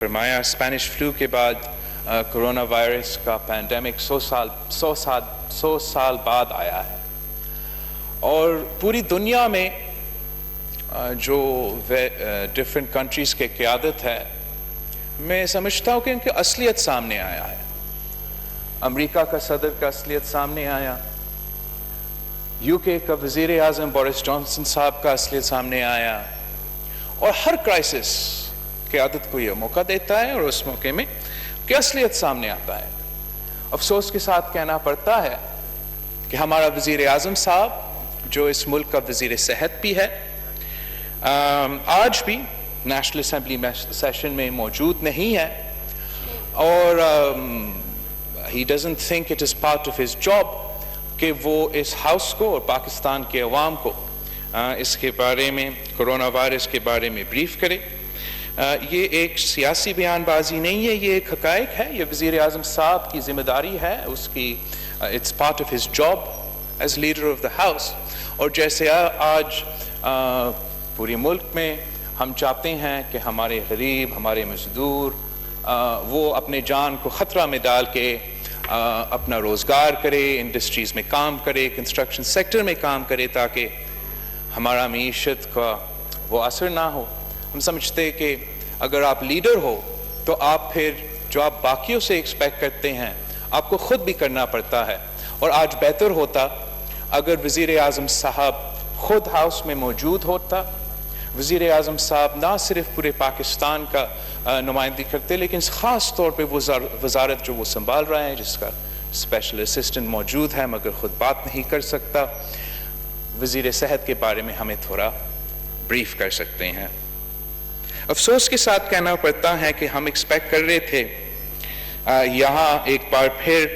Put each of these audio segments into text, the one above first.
فرمایا Spanish flu کے بعد کرونا وائرس کا پینڈیمک 100 سال بعد آیا ہے، اور پوری دنیا میں جو ڈفرینٹ کنٹریز کے قیادت ہے، میں سمجھتا ہوں کہ ان کی اصلیت سامنے آیا ہے۔ امریکہ کا صدر کا اصلیت سامنے آیا، یو کے کا وزیر اعظم بورس جانسن صاحب کا اصلیت سامنے آیا، اور ہر کرائسس قیادت کو یہ موقع دیتا ہے اور اس موقع میں کہ اصلیت سامنے آتا ہے۔ افسوس کے ساتھ کہنا پڑتا ہے کہ ہمارا وزیر اعظم صاحب جو اس ملک کا وزیر صحت بھی ہے، آج بھی نیشنل اسمبلی سیشن میں موجود نہیں ہے، اور he doesn't think it is part of his job کہ وہ اس ہاؤس کو اور پاکستان کے عوام کو اس کے بارے میں، کرونا وائرس کے بارے میں بریف کرے۔ یہ ایک سیاسی بیان بازی نہیں ہے، یہ ایک حقائق ہے، یہ وزیر اعظم صاحب کی ذمہ داری ہے، اس کی it's part of his job as leader of the house۔ اور جیسے آج پوری ملک میں ہم چاہتے ہیں کہ ہمارے غریب، ہمارے مزدور وہ اپنے جان کو خطرہ میں ڈال کے اپنا روزگار کرے، انڈسٹریز میں کام کرے، کنسٹرکشن سیکٹر میں کام کرے، تاکہ ہمارا معیشت کا وہ اثر نہ ہو۔ ہم سمجھتے کہ اگر آپ لیڈر ہو تو آپ پھر جو آپ باقیوں سے ایکسپیکٹ کرتے ہیں آپ کو خود بھی کرنا پڑتا ہے، اور آج بہتر ہوتا اگر وزیر اعظم صاحب خود ہاؤس میں موجود ہوتا۔ وزیر اعظم صاحب نہ صرف پورے پاکستان کا نمائندگی کرتے، لیکن خاص طور پہ وزارت جو وہ سنبھال رہے ہیں، جس کا اسپیشل اسسٹنٹ موجود ہے مگر خود بات نہیں کر سکتا، وزیر صحت کے بارے میں ہمیں تھوڑا بریف کر سکتے ہیں۔ افسوس کے ساتھ کہنا پڑتا ہے کہ ہم ایکسپیکٹ کر رہے تھے یہاں ایک بار پھر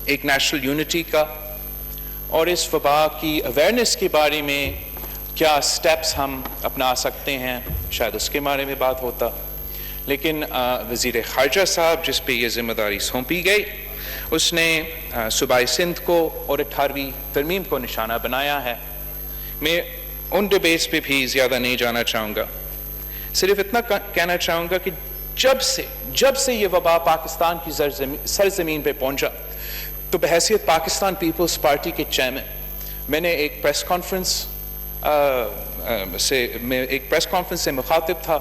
ایک نیشنل یونٹی کا اور اس وبا کی اویئرنیس کے بارے میں کیا سٹیپس ہم اپنا سکتے ہیں، شاید اس کے بارے میں بات ہوتا، لیکن وزیر خارجہ صاحب جس پہ یہ ذمہ داری سونپی گئی، اس نے صوبائی سندھ کو اور 18ویں ترمیم کو نشانہ بنایا ہے۔ میں ان ڈیبیٹس پہ بھی زیادہ نہیں جانا چاہوں گا، صرف اتنا کہنا چاہوں گا کہ جب سے یہ وبا پاکستان کی سرزمین پہ پہنچا تو بحیثیت پاکستان پیپلز پارٹی کے چیئرمین میں نے ایک پریس کانفرنس سے مخاطب تھا۔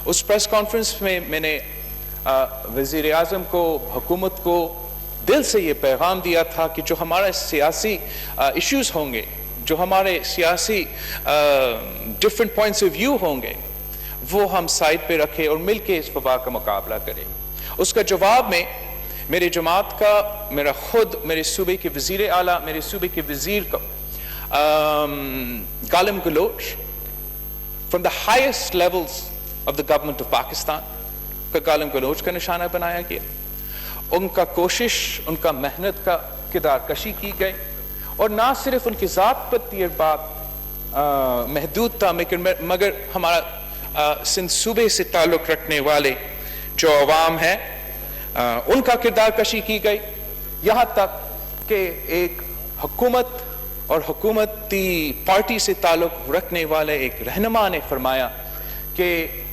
اس پریس کانفرنس میں میں نے وزیر اعظم کو، حکومت کو دل سے یہ پیغام دیا تھا کہ جو ہمارے سیاسی ایشوز ہوں گے، جو ہمارے سیاسی ڈفرینٹ پوائنٹس آف ویو ہوں گے، وہ ہم سائڈ پہ رکھیں اور مل کے اس وبا کا مقابلہ کریں۔ اس کا جواب میں میرے جماعت کا، میرا خود، میرے صوبے کے وزیر اعلیٰ، میرے صوبے کے وزیر کو گالم گلوچ from the highest levels of the government of Pakistan کا گالم گلوچ کا نشانہ بنایا گیا۔ ان کا کوشش، ان کا محنت کا کردار کشی کی گئی، اور نہ صرف ان کی ذات پر یہ بات محدود تھا، مگر ہمارا سندھ صوبے سے تعلق رکھنے والے جو عوام ہے ان کا کردار کشی کی گئی، یہاں تک کہ ایک حکومت اور حکومتی پارٹی سے تعلق رکھنے والے ایک رہنما نے فرمایا کہ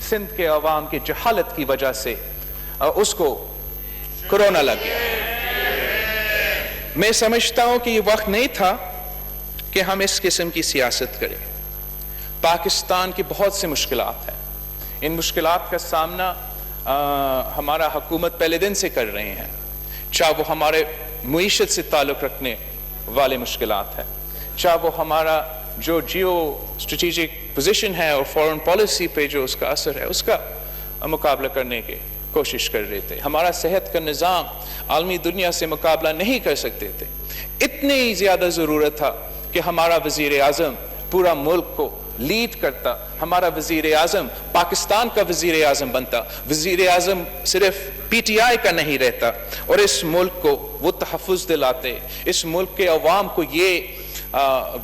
سندھ کے عوام کی جہالت کی وجہ سے اس کو کرونا لگ گیا۔ میں سمجھتا ہوں کہ یہ وقت نہیں تھا کہ ہم اس قسم کی سیاست کریں۔ پاکستان کی بہت سی مشکلات ہیں، ان مشکلات کا سامنا ہمارا حکومت پہلے دن سے کر رہے ہیں، چاہے وہ ہمارے معیشت سے تعلق رکھنے والے مشکلات ہیں، چاہے وہ ہمارا جو جیو اسٹریٹجک پوزیشن ہے اور فورن پالیسی پہ جو اس کا اثر ہے، اس کا مقابلہ کرنے کی کوشش کر رہے تھے۔ ہمارا صحت کا نظام عالمی دنیا سے مقابلہ نہیں کر سکتے تھے، اتنی زیادہ ضرورت تھا کہ ہمارا وزیر اعظم پورا ملک کو لیڈ کرتا، ہمارا وزیر اعظم پاکستان کا وزیر اعظم بنتا، وزیر اعظم صرف پی ٹی آئی کا نہیں رہتا، اور اس ملک کو وہ تحفظ دلاتے، اس ملک کے عوام کو یہ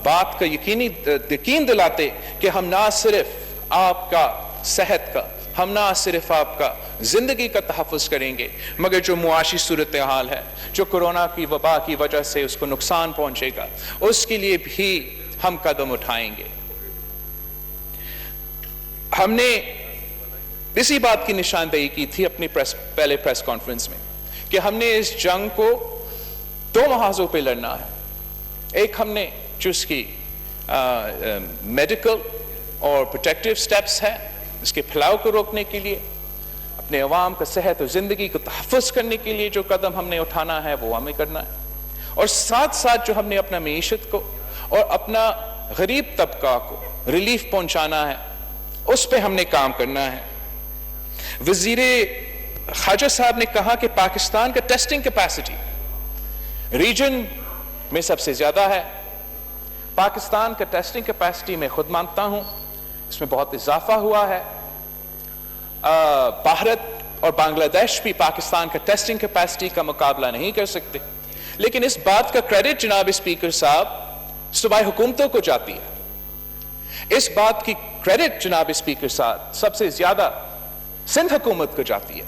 بات کا یقین دلاتے کہ ہم نہ صرف آپ کا صحت کا، ہم نہ صرف آپ کا زندگی کا تحفظ کریں گے، مگر جو معاشی صورتحال ہے، جو کرونا کی وبا کی وجہ سے اس کو نقصان پہنچے گا، اس کے لیے بھی ہم قدم اٹھائیں گے۔ ہم نے اسی بات کی نشاندہی کی تھی اپنی پہلے پریس کانفرنس میں کہ ہم نے اس جنگ کو 2 محاذوں پہ لڑنا ہے. ایک ہم نے جو اس کی میڈیکل اور پروٹیکٹیو سٹیپس ہے اس کے پھیلاؤ کو روکنے کے لیے, اپنے عوام کا صحت اور زندگی کو تحفظ کرنے کے لیے جو قدم ہم نے اٹھانا ہے وہ ہمیں کرنا ہے, اور ساتھ ساتھ جو ہم نے اپنا معیشت کو اور اپنا غریب طبقہ کو ریلیف پہنچانا ہے اس پہ ہم نے کام کرنا ہے. وزیر خارجہ صاحب نے کہا کہ پاکستان کا ٹیسٹنگ کیپیسٹی ریجن میں سب سے زیادہ ہے. پاکستان کا ٹیسٹنگ کیپیسٹی میں خود مانتا ہوں اس میں بہت اضافہ ہوا ہے. بھارت اور بنگلہ دیش بھی پاکستان کا ٹیسٹنگ کیپیسٹی کا مقابلہ نہیں کر سکتے, لیکن اس بات کا کریڈٹ جناب اسپیکر صاحب صوبائی حکومتوں کو جاتی ہے. اس بات کی کریڈٹ جناب اسپیکر صاحب سب سے زیادہ سندھ حکومت کو جاتی ہے,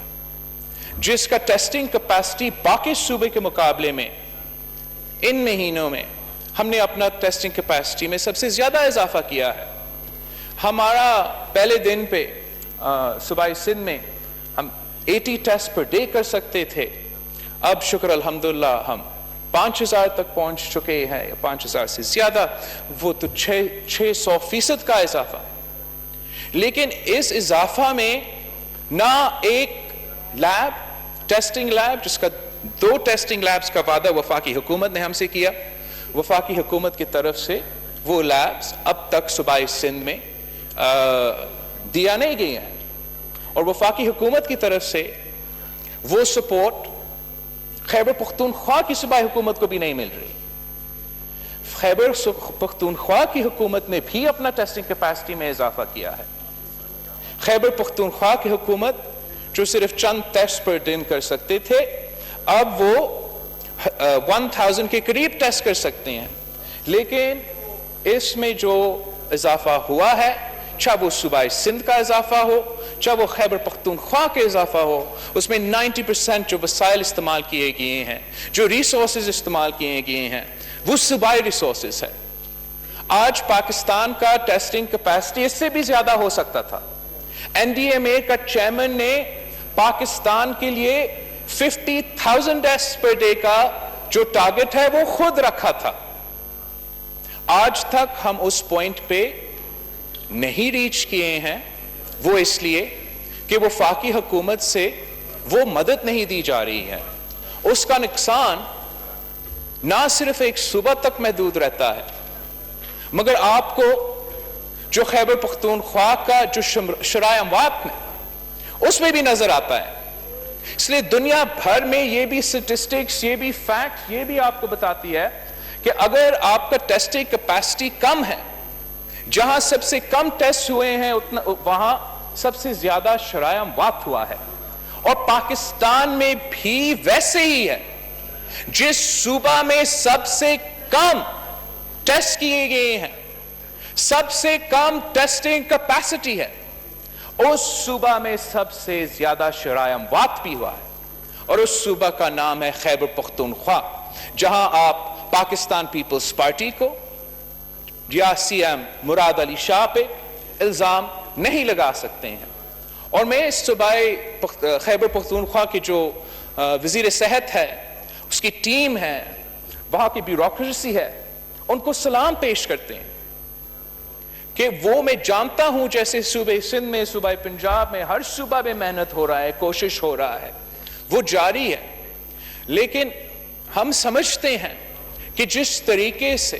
جس کا ٹیسٹنگ کیپیسٹی باقی صوبے کے مقابلے میں ان مہینوں میں ہم نے اپنا ٹیسٹنگ کیپیسٹی میں سب سے زیادہ اضافہ کیا ہے. ہمارا پہلے دن پہ صوبائی سندھ میں ہم 80 ٹیسٹ پر ڈے کر سکتے تھے, اب شکر الحمدللہ ہم 5000 تک پہنچ چکے ہیں, 5000 سے زیادہ, وہ تو 600% کا اضافہ. لیکن اس اضافہ میں نہ ایک لیب ٹیسٹنگ لیب, جس کا 2 ٹیسٹنگ لیبز کا وعدہ وفاقی حکومت نے ہم سے کیا, وفاقی حکومت کی طرف سے وہ لیبز اب تک صوبائی سندھ میں دیا نہیں گئی ہیں, اور وفاقی حکومت کی طرف سے وہ سپورٹ خیبر پختونخوا کی صوبائی حکومت کو بھی نہیں مل رہی. خیبر پختونخوا کی حکومت نے بھی اپنا ٹیسٹنگ کیپیسٹی میں اضافہ کیا ہے. خیبر پختونخوا کی حکومت جو صرف چند ٹیسٹ پر دن کر سکتے تھے, اب وہ 1000 کے قریب ٹیسٹ کر سکتے ہیں. لیکن اس میں جو اضافہ ہوا ہے, چاہے وہ صوبائی سندھ کا اضافہ ہو, چاہے وہ خیبر پختونخوا کے اضافہ ہو, اس میں 90% جو وسائل استعمال کیے گئے ہیں, جو ریسورسز استعمال کیے گئے ہیں, وہ صوبائی ریسورسز ہے. آج پاکستان کا ٹیسٹنگ کیپیسٹی اس سے بھی زیادہ ہو سکتا تھا. این ڈی ایم اے کا چیئرمین نے پاکستان کے لیے 50,000 ٹیسٹ پر ڈے کا جو ٹارگٹ ہے وہ خود رکھا تھا. آج تک ہم اس پوائنٹ پہ نہیں ریچ کیے ہیں, وہ اس لیے کہ وفاقی حکومت سے وہ مدد نہیں دی جا رہی ہے. اس کا نقصان نہ صرف ایک صوبہ تک محدود رہتا ہے, مگر آپ کو جو خیبر پختونخوا کا جو شرائع اموات میں اس میں بھی نظر آتا ہے. اس لیے دنیا بھر میں یہ بھی سٹیسٹکس, یہ بھی فیکٹ, یہ بھی آپ کو بتاتی ہے کہ اگر آپ کا ٹیسٹنگ کیپیسٹی کم ہے, جہاں سب سے کم ٹیسٹ ہوئے ہیں وہاں سب سے زیادہ شرائع اموات ہوا ہے. اور پاکستان میں بھی ویسے ہی ہے. جس صوبہ میں سب سے کم ٹیسٹ کیے گئے ہیں, سب سے کم ٹیسٹنگ کیپیسٹی ہے, اس صوبہ میں سب سے زیادہ شرائع اموات بھی ہوا ہے. اور اس صوبہ کا نام ہے خیبر پختونخوا, جہاں آپ پاکستان پیپلز پارٹی کو یا سی ایم مراد علی شاہ پہ الزام نہیں لگا سکتے ہیں. اور میں اس صوبائی خیبر پختونخوا کی جو وزیر صحت ہے, اس کی ٹیم ہے, وہاں کی بیوروکریسی ہے, ان کو سلام پیش کرتے ہیں کہ وہ, میں جانتا ہوں جیسے صوبے سندھ میں, صوبہ پنجاب میں, ہر صوبہ میں محنت ہو رہا ہے, کوشش ہو رہا ہے, وہ جاری ہے. لیکن ہم سمجھتے ہیں کہ جس طریقے سے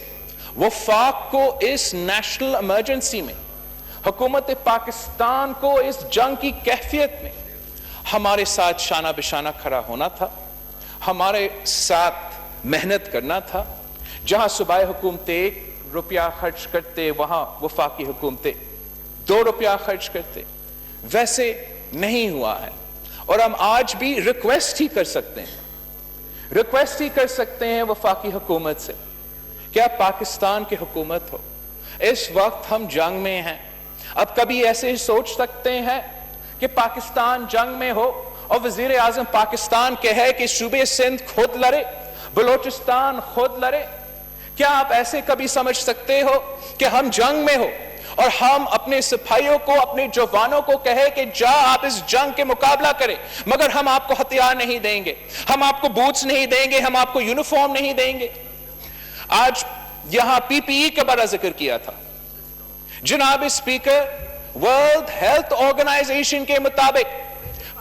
وفاق کو اس نیشنل ایمرجنسی میں, حکومت پاکستان کو اس جنگ کی کیفیت میں ہمارے ساتھ شانہ بشانہ کھڑا ہونا تھا, ہمارے ساتھ محنت کرنا تھا. جہاں صوبائی حکومتیں 1 روپیہ خرچ کرتے, وہاں وفاقی حکومتیں 2 روپیہ خرچ کرتے. ویسے نہیں ہوا ہے. اور ہم آج بھی ریکویسٹ ہی کر سکتے ہیں, ریکویسٹ ہی کر سکتے ہیں وفاقی حکومت سے, کیا پاکستان کی حکومت ہو, اس وقت ہم جنگ میں ہیں. اب کبھی ایسے ہی سوچ سکتے ہیں کہ پاکستان جنگ میں ہو اور وزیر اعظم پاکستان کہے کہ صوبے سندھ خود لڑے, بلوچستان خود لڑے. کیا آپ ایسے کبھی سمجھ سکتے ہو کہ ہم جنگ میں ہو اور ہم اپنے سپاہیوں کو, اپنے جوانوں کو کہے کہ جا آپ اس جنگ کے مقابلہ کریں, مگر ہم آپ کو ہتھیار نہیں دیں گے, ہم آپ کو بوٹس نہیں دیں گے, ہم آپ کو یونیفارم نہیں دیں گے. آج یہاں پی پی ای کا بڑا ذکر کیا تھا. جناب اسپیکر, ورلڈ ہیلتھ آرگنائزیشن کے مطابق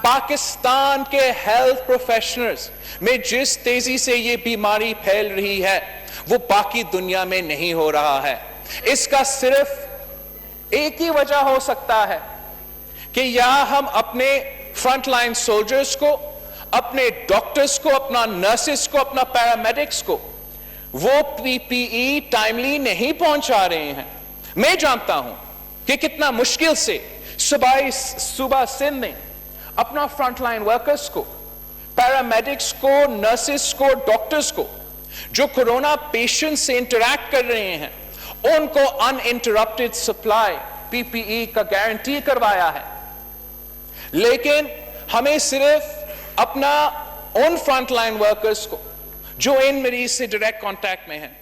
پاکستان کے ہیلتھ پروفیشنلز میں جس تیزی سے یہ بیماری پھیل رہی ہے وہ باقی دنیا میں نہیں ہو رہا ہے. اس کا صرف ایک ہی وجہ ہو سکتا ہے کہ یا ہم اپنے فرنٹ لائن سولجرز کو, اپنے ڈاکٹرز کو, اپنا نرسز کو, اپنا پیرامیڈکس کو وہ پی پی ای ٹائملی نہیں پہنچا رہے ہیں. میں جانتا ہوں کہ کتنا مشکل سے صوبہ سندھ نے اپنا فرنٹ لائن ورکرز کو, پیرامیڈکس کو, نرسز کو, ڈاکٹرز کو جو کورونا پیشنٹ سے انٹریکٹ کر رہے ہیں ان کو ان انٹرپٹڈ سپلائی پی پی ای کا گارنٹی کروایا ہے. لیکن ہمیں صرف اپنا ان فرنٹ لائن ورکرز کو جو ان مریض سے ڈائریکٹ کانٹیکٹ میں ہیں,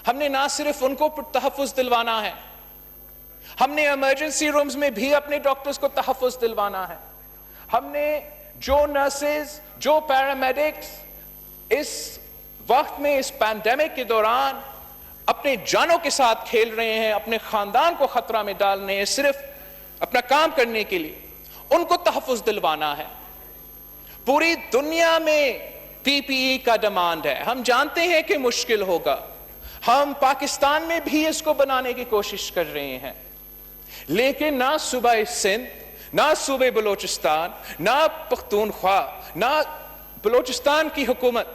ہم نے نہ صرف ان کو تحفظ دلوانا ہے, ہم نے ایمرجنسی رومز میں بھی اپنے ڈاکٹرز کو تحفظ دلوانا ہے. ہم نے جو نرسز, جو پیرامیڈکس اس وقت میں, اس پینڈیمک کے دوران اپنے جانوں کے ساتھ کھیل رہے ہیں, اپنے خاندان کو خطرہ میں ڈال رہے ہیں صرف اپنا کام کرنے کے لیے, ان کو تحفظ دلوانا ہے. پوری دنیا میں پی پی ای کا ڈیمانڈ ہے. ہم جانتے ہیں کہ مشکل ہوگا, ہم پاکستان میں بھی اس کو بنانے کی کوشش کر رہے ہیں, لیکن نہ صوبہ سندھ, نہ صوبہ بلوچستان, نہ پختونخوا, نہ بلوچستان کی حکومت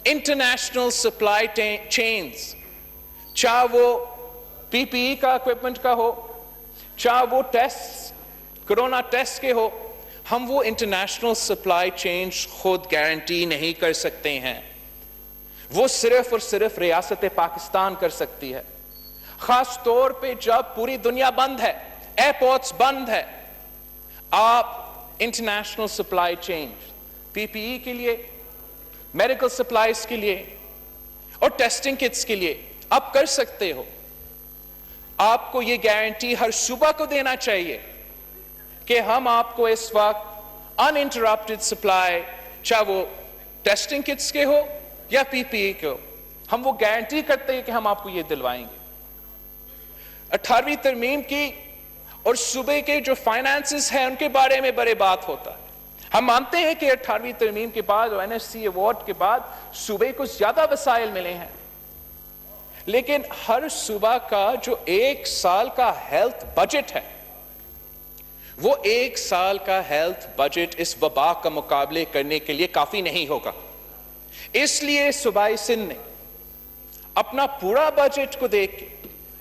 انٹرنیشنل سپلائی چینز, چاہے وہ پی پی ای کا اکوپمنٹ کا ہو, چاہے وہ ٹیسٹ, کرونا ٹیسٹ کے ہو, ہم وہ انٹرنیشنل سپلائی چین خود گارنٹی نہیں کر سکتے ہیں. وہ صرف اور صرف ریاست پاکستان کر سکتی ہے, خاص طور پہ جب پوری دنیا بند ہے, ایئرپورٹس بند ہے. آپ انٹرنیشنل سپلائی چین پی پی ای کے لیے, میڈیکل سپلائز کے لیے اور ٹیسٹنگ کٹس کے لیے آپ کر سکتے ہو. آپ کو یہ گارنٹی ہر صوبہ کو دینا چاہیے کہ ہم آپ کو اس وقت ان انٹرپٹڈ سپلائی, چاہے وہ ٹیسٹنگ کٹس کے ہو یا پی پی ای کے ہو, ہم وہ گارنٹی کرتے ہیں کہ ہم آپ کو یہ دلوائیں گے. 18ویں ترمیم کی اور صوبے کے جو فائنانسز ہیں ان کے بارے میں بڑے بات ہوتا ہے. ہم مانتے ہیں کہ 18ویں ترمیم کے بعد اور این ایس سی ایوارڈ کے بعد صوبے کو زیادہ وسائل ملے ہیں, لیکن ہر صوبہ کا جو 1 سال کا ہیلتھ بجٹ ہے, وہ 1 سال کا ہیلتھ بجٹ اس وبا کا مقابلے کرنے کے لیے کافی نہیں ہوگا. اس لیے صوبہ سندھ نے اپنا پورا بجٹ کو دیکھ کے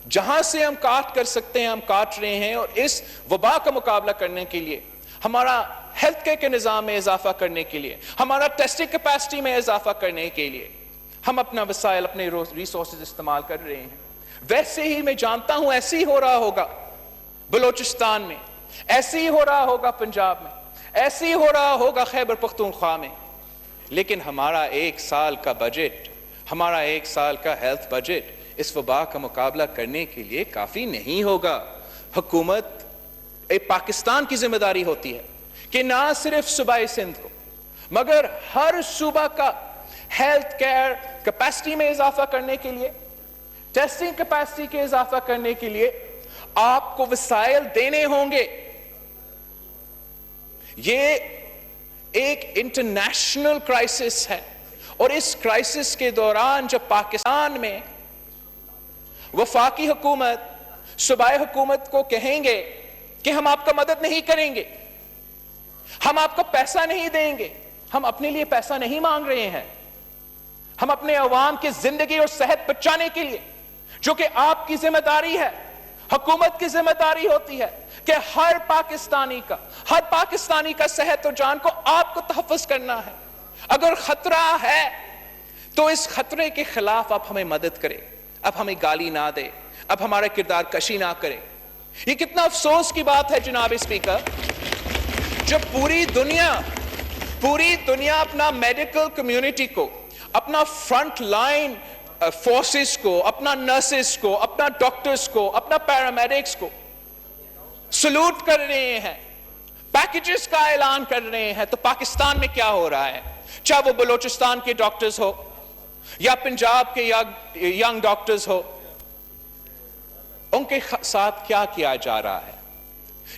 جہاں سے ہم کاٹ کر سکتے ہیں ہم کاٹ رہے ہیں, اور اس وبا کا مقابلہ کرنے کے لیے, ہمارا ہیلتھ کیئر کے نظام میں اضافہ کرنے کے لیے, ہمارا ٹیسٹنگ کیپیسٹی میں اضافہ کرنے کے لیے ہم اپنا وسائل, اپنے ریسورسز استعمال کر رہے ہیں. ویسے ہی میں جانتا ہوں ایسے ہی ہو رہا ہوگا بلوچستان میں, ایسے ہی ہو رہا ہوگا پنجاب میں, ایسے ہی ہو رہا ہوگا خیبر پختونخوا میں, لیکن ہمارا 1 سال کا بجٹ, ہمارا 1 سال کا ہیلتھ بجٹ اس وبا کا مقابلہ کرنے کے لیے کافی نہیں ہوگا. حکومت پاکستان کی ذمہ داری ہوتی ہے کہ نہ صرف صوبہ سندھ کو مگر ہر صوبہ کا ہیلتھ کیئر کیپیسٹی میں اضافہ کرنے کے لیے, ٹیسٹنگ کیپیسٹی کے اضافہ کرنے کے لیے آپ کو وسائل دینے ہوں گے. یہ ایک انٹرنیشنل کرائسس ہے, اور اس کرائسس کے دوران جب پاکستان میں وفاقی حکومت صوبائی حکومت کو کہیں گے کہ ہم آپ کا مدد نہیں کریں گے, ہم آپ کو پیسہ نہیں دیں گے, ہم اپنے لیے پیسہ نہیں مانگ رہے ہیں, ہم اپنے عوام کی زندگی اور صحت بچانے کے لیے, جو کہ آپ کی ذمہ داری ہے, حکومت کی ذمہ داری ہوتی ہے کہ ہر پاکستانی کا صحت اور جان کو آپ کو تحفظ کرنا ہے. اگر خطرہ ہے تو اس خطرے کے خلاف آپ ہمیں مدد کریں, اب ہمیں گالی نہ دے, اب ہمارا کردار کشی نہ کرے. یہ کتنا افسوس کی بات ہے جناب اسپیکر, جب پوری دنیا اپنا میڈیکل کمیونٹی کو, اپنا فرنٹ لائن فورسز کو, اپنا نرسز کو, اپنا ڈاکٹرز کو, اپنا پیرامیڈکس کو سلوٹ کر رہے ہیں, پیکیجز کا اعلان کر رہے ہیں, تو پاکستان میں کیا ہو رہا ہے؟ چاہے وہ بلوچستان کے ڈاکٹرز ہو یا پنجاب کے ینگ ڈاکٹرز ہو, ان کے ساتھ کیا کیا جا رہا ہے؟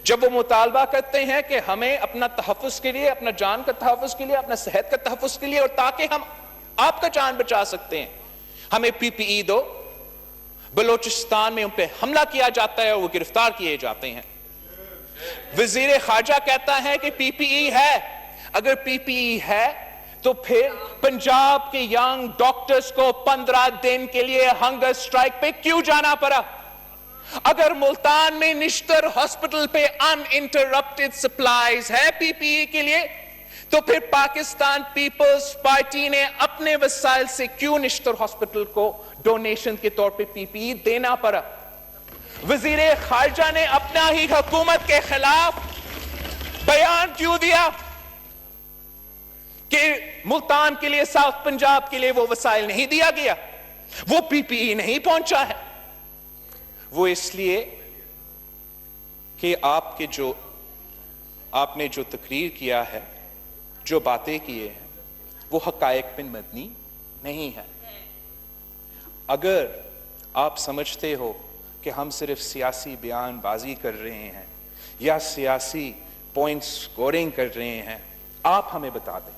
جب وہ مطالبہ کرتے ہیں کہ ہمیں اپنا تحفظ کے لیے, اپنا جان کا تحفظ کے لیے, اپنا صحت کا تحفظ کے لیے, اور تاکہ ہم آپ کا جان بچا سکتے ہیں, ہمیں پی پی ای دو, بلوچستان میں ان پہ حملہ کیا جاتا ہے اور وہ گرفتار کیے جاتے ہیں. وزیر خارجہ کہتا ہے کہ پی پی ای ہے. اگر پی پی ای ہے تو پھر پنجاب کے ینگ ڈاکٹرز کو 15 دن کے لیے ہنگر سٹرائک پہ کیوں جانا پڑا؟ اگر ملتان میں نشتر ہاسپٹل پہ ان انٹرپٹڈ سپلائیز ہے پی پی ای کے لیے, تو پھر پاکستان پیپلز پارٹی نے اپنے وسائل سے کیوں نشتر ہاسپٹل کو ڈونیشن کے طور پہ پی پی ای دینا پڑا؟ وزیر خارجہ نے اپنا ہی حکومت کے خلاف بیان کیوں دیا کہ ملتان کے لیے, ساؤتھ پنجاب کے لیے وہ وسائل نہیں دیا گیا, وہ پی پی ای نہیں پہنچا ہے؟ وہ اس لیے کہ آپ نے جو تقریر کیا ہے, جو باتیں کیے ہیں, وہ حقائق پہ مبنی نہیں ہے. اگر آپ سمجھتے ہو کہ ہم صرف سیاسی بیان بازی کر رہے ہیں یا سیاسی پوائنٹ سکورنگ کر رہے ہیں, آپ ہمیں بتا دیں.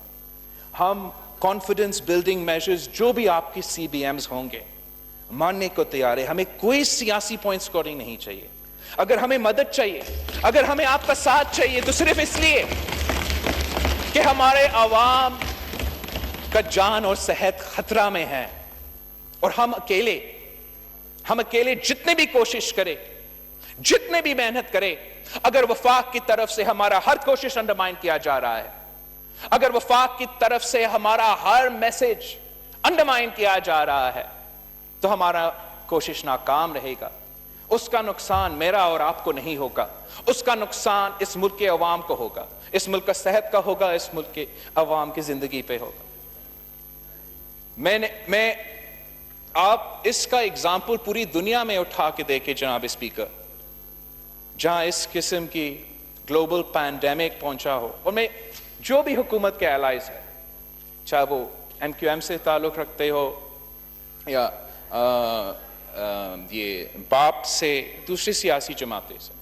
ہم کانفیڈنس بلڈنگ میجرز جو بھی آپ کی سی بی ایمز ہوں گے ماننے کو تیار ہے. ہمیں کوئی سیاسی پوائنٹ سکورنگ نہیں چاہیے. اگر ہمیں مدد چاہیے, اگر ہمیں آپ کا ساتھ چاہیے, تو صرف اس لیے کہ ہمارے عوام کا جان اور صحت خطرہ میں ہے, اور ہم اکیلے جتنے بھی کوشش کرے, جتنے بھی محنت کرے, اگر وفاق کی طرف سے ہمارا ہر کوشش انڈرمائن کیا جا رہا ہے, اگر وفاق کی طرف سے ہمارا ہر میسج انڈرمائن کیا جا رہا ہے, تو ہمارا کوشش ناکام رہے گا. اس کا نقصان میرا اور آپ کو نہیں ہوگا, اس کا نقصان اس ملک کے عوام کو ہوگا, اس ملک کا صحت کا ہوگا, اس ملک کے عوام کی زندگی پہ ہوگا. میں آپ اس کا اگزامپل پوری دنیا میں اٹھا کے دیکھیں جناب اسپیکر, جہاں اس قسم کی گلوبل پینڈیمک پہنچا ہو, اور میں جو بھی حکومت کے الائز ہے, چاہے وہ ایم کیو ایم سے تعلق رکھتے ہو یا یہ باپ سے, دوسری سیاسی جماعتیں سے,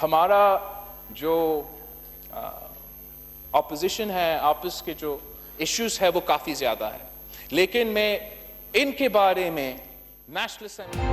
ہمارا جو اپوزیشن ہے, آپس کے جو ایشوز ہے وہ کافی زیادہ ہے, لیکن میں ان کے بارے میں نیشنل اسمبلی